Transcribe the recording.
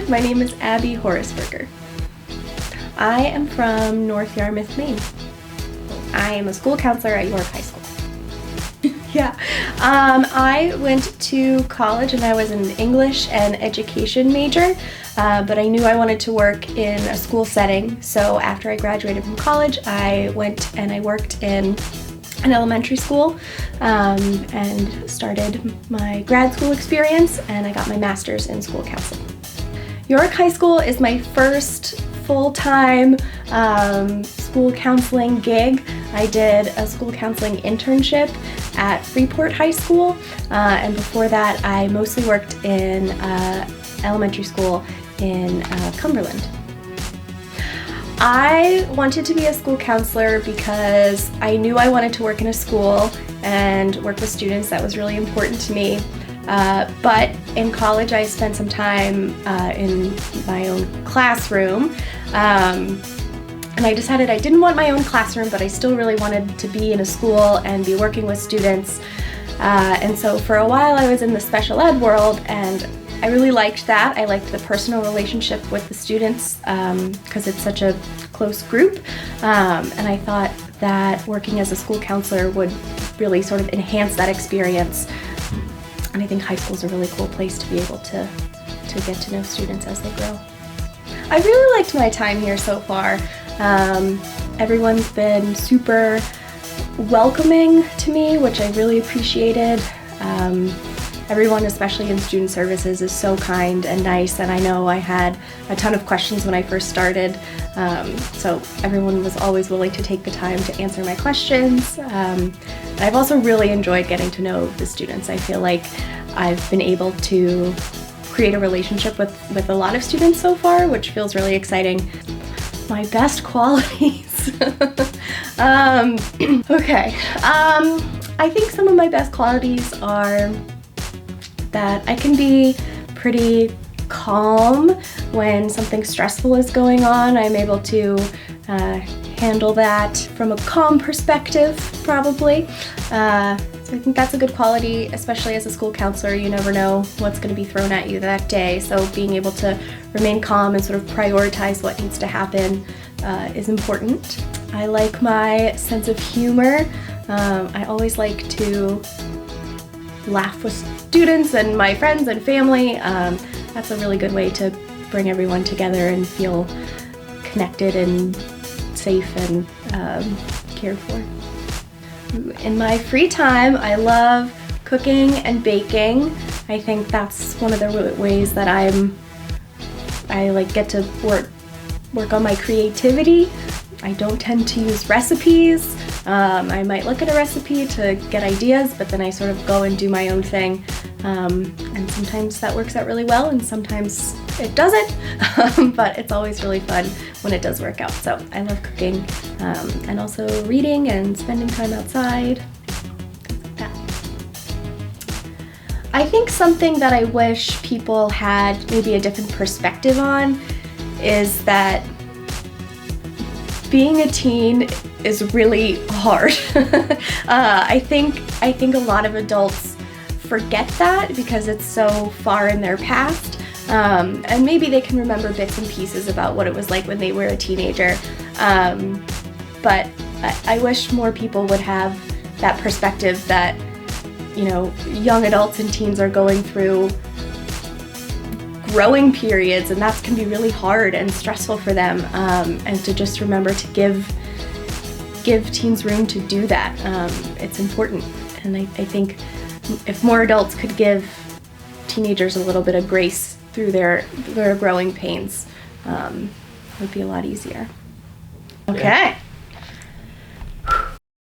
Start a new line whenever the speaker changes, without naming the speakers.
My name is Abby Horrisberger. I am from North Yarmouth, Maine. I am a school counselor at York High School. Yeah, I went to college and I was an English and education major, but I knew I wanted to work in a school setting. So after I graduated from college, I went and I worked in an elementary school and started my grad school experience, and I got my master's in school counseling. York High School is my first full-time school counseling gig. I did a school counseling internship at Freeport High School, and before that I mostly worked in elementary school in Cumberland. I wanted to be a school counselor because I knew I wanted to work in a school and work with students. That was really important to me. But in college I spent some time in my own classroom, and I decided I didn't want my own classroom, but I still really wanted to be in a school and be working with students. And so for a while I was in the special ed world, and I really liked that. I liked the personal relationship with the students because it's such a close group, and I thought that working as a school counselor would really sort of enhance that experience. And I think high school is a really cool place to be able to get to know students as they grow. I really liked my time here so far. Everyone's been super welcoming to me, which I really appreciated. Everyone, especially in student services, is so kind and nice, and I know I had a ton of questions when I first started, so everyone was always willing to take the time to answer my questions. I've also really enjoyed getting to know the students. I feel like I've been able to create a relationship with a lot of students so far, which feels really exciting. My best qualities. Okay. I think some of my best qualities are that I can be pretty calm when something stressful is going on. I'm able to handle that from a calm perspective, probably. So I think that's a good quality, especially as a school counselor. You never know what's going to be thrown at you that day, so being able to remain calm and sort of prioritize what needs to happen is important. I like my sense of humor. I always like to laugh with students and my friends and family. That's a really good way to bring everyone together and feel connected and safe and cared for. In my free time, I love cooking and baking. I think that's one of the ways that I like get to work on my creativity. I don't tend to use recipes. I might look at a recipe to get ideas, but then I sort of go and do my own thing. And sometimes that works out really well, and sometimes it doesn't, but it's always really fun when it does work out. So I love cooking, and also reading and spending time outside, things like that. I think something that I wish people had maybe a different perspective on is that being a teen is really hard. I think a lot of adults forget that because it's so far in their past, and maybe they can remember bits and pieces about what it was like when they were a teenager, but I wish more people would have that perspective that, you know, young adults and teens are going through growing periods, and that can be really hard and stressful for them, and to just remember to give teens room to do that. It's important, and I think if more adults could give teenagers a little bit of grace through their growing pains, it would be a lot easier. Okay.